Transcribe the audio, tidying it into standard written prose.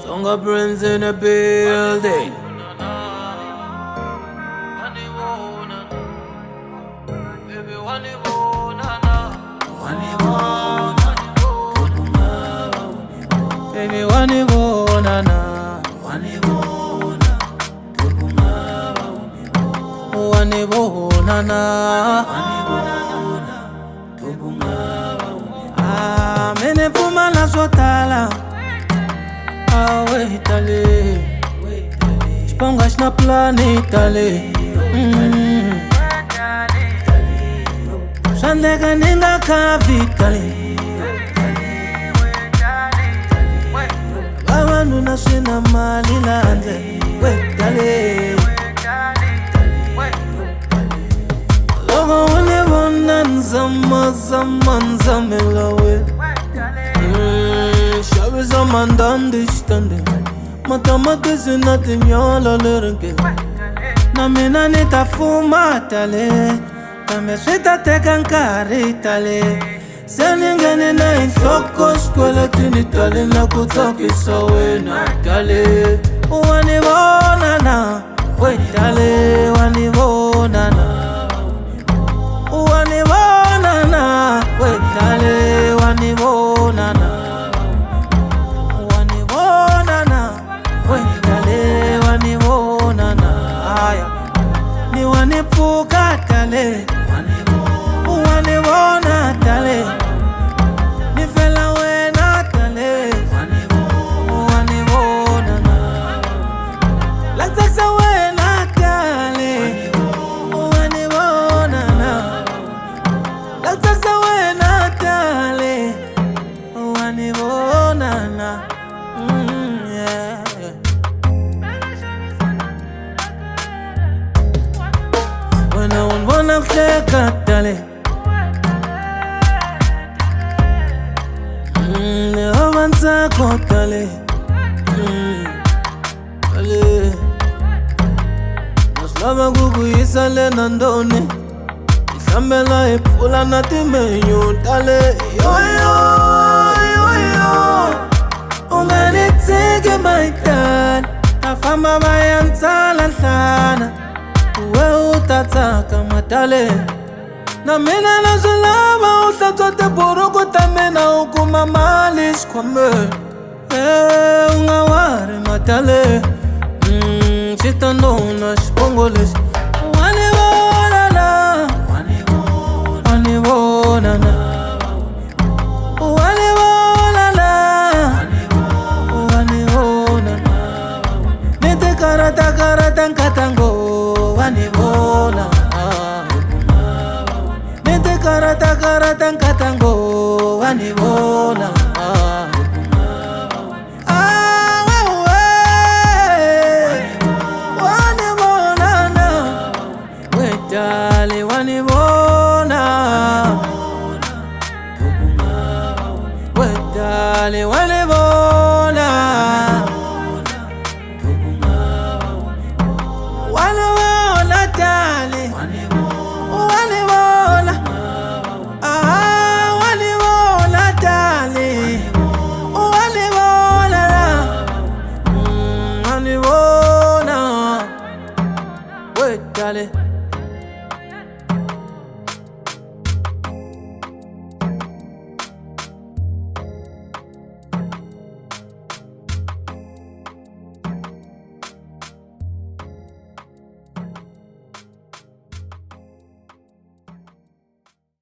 Tonga Prince in the building. Baby, mene puma la sotala. Wait ale, spongas na planeta ale. Shandega ninga kavikale. Abantu nasina mali lande. Wait ale, logo wale bonan zama melawe. Shabi zaman dandishande. Matamate sinati myola lerenge. Na mina nitafuma tale. Kame swita tekankari tale. Seningane na insoko skwela tini tale. Na kutoki sawe na tale. Wani bonana, wait tale. Wani bonana, wani bonana, wait tale. Wani bonana, wani bonana, wait tale. Wani bonana, aya. Ni wani puka tale. Wani bona tale. Ni fela wena tale. Wani bonana, la taxa wena tale. Wani bonana, la taxa wena tale. Wani bonana, yeah. When I want one shake tale. Avanza kotale. Ale. Naslava gugu isale nandone. Isambela ipula natimenyo tale. Yo ungani tege maitan. Afama bayantala sana. Uwe utataka matale. Na mina na zilaba utatote buruku tamena ukuma malis kwame. Ungawari matale. Sitando na spongoles. Wani bonana, wani bonana, wani bonana, wani bonana. Nite karata nkatango. Wani bonana, karata nkatango. Wani bona, wani bonana. Wait dale, wani bona. Wait dale, wani bona.